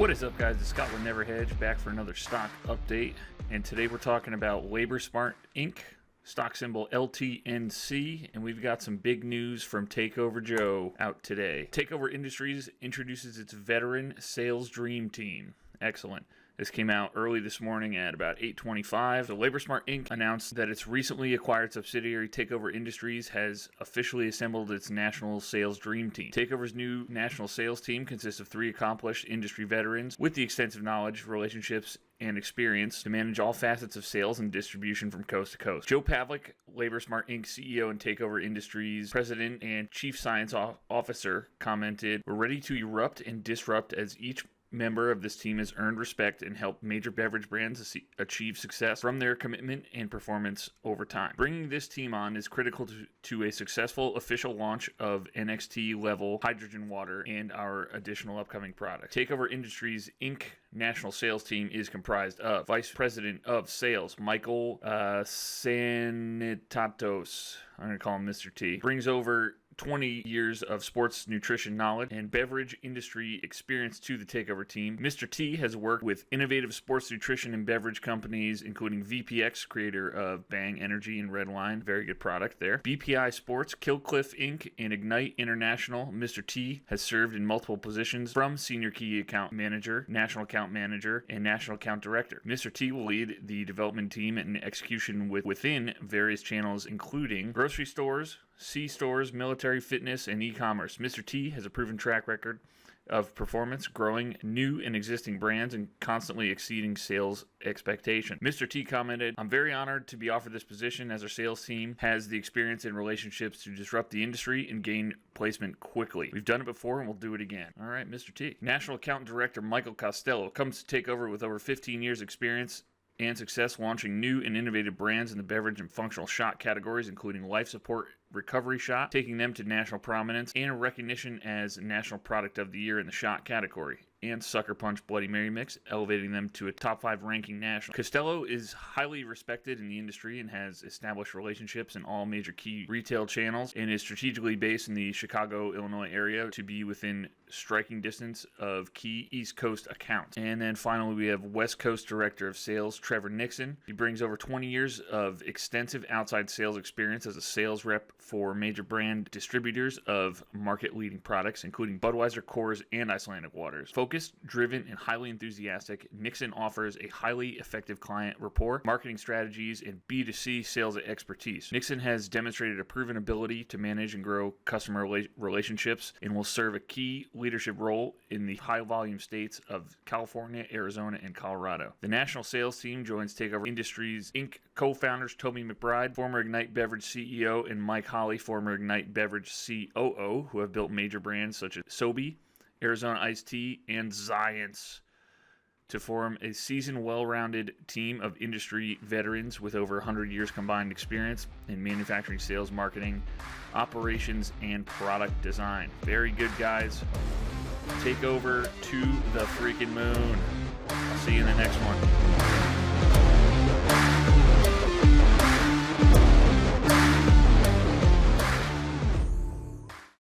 What is up, guys? It's Scott with Never Hedge, back for another stock update. And today we're talking about LaborSmart Inc., stock symbol LTNC, and we've got some big news from Takeover Joe out today. Takeover Industries introduces its veteran sales dream team. Excellent. This came out early this morning at about 8:25. So LaborSmart Inc. announced that its recently acquired subsidiary Takeover Industries has officially assembled its national sales dream team. Takeover's new national sales team consists of 3 accomplished industry veterans with the extensive knowledge, relationships, and experience to manage all facets of sales and distribution from coast to coast. Joe Pavlik, LaborSmart Inc. CEO and Takeover Industries President and Chief Science Officer, commented, "We're ready to erupt and disrupt as each member of this team has earned respect and helped major beverage brands achieve success from their commitment and performance over time. Bringing this team on is critical to a successful official launch of NXT LVL Hydrogen Water and our additional upcoming products." Takeover Industries Inc. national sales team is comprised of Vice President of Sales Michael Sanitatos, I'm going to call him Mr. T, brings over 20 years of sports nutrition knowledge and beverage industry experience to the Takeover team. Mr. T has worked with innovative sports nutrition and beverage companies, including VPX, creator of Bang Energy and Red Line, very good product there, BPI Sports, Killcliff Inc., and Ignite International. Mr. T has served in multiple positions from Senior Key Account Manager, National Account Manager, and National Account Director. Mr. T will lead the development team and execution within various channels, including grocery stores, C-stores, military, fitness, and e-commerce. Mr. T has a proven track record of performance, growing new and existing brands, and constantly exceeding sales expectations. Mr. T commented, "I'm very honored to be offered this position as our sales team has the experience and relationships to disrupt the industry and gain placement quickly. We've done it before and we'll do it again." All right, Mr. T. National Account Director Michael Costello comes to Takeover with over 15 years experience and success launching new and innovative brands in the beverage and functional shot categories, including life support recovery shot, taking them to national prominence and recognition as National Product of the Year in the shot category, and Sucker Punch Bloody Mary Mix, elevating them to a top 5 ranking national. Costello is highly respected in the industry and has established relationships in all major key retail channels and is strategically based in the Chicago, Illinois area to be within striking distance of key East Coast accounts. And then finally, we have West Coast Director of Sales Trevor Nixon. He brings over 20 years of extensive outside sales experience as a sales rep for major brand distributors of market-leading products, including Budweiser, Coors, and Icelandic Waters. Focused, driven, and highly enthusiastic, Nixon offers a highly effective client rapport, marketing strategies, and B2C sales expertise. Nixon has demonstrated a proven ability to manage and grow customer relationships and will serve a key leadership role in the high-volume states of California, Arizona, and Colorado. The national sales team joins Takeover Industries Inc. co-founders Toby McBride, former Ignite Beverage CEO, and Mike Holly, former Ignite Beverage COO, who have built major brands such as Sobe, Arizona Iced Tea, and Zions, to form a seasoned, well-rounded team of industry veterans with over 100 years combined experience in manufacturing, sales, marketing, operations, and product design. Very good, guys. Take over to the freaking moon. I'll see you in the next one.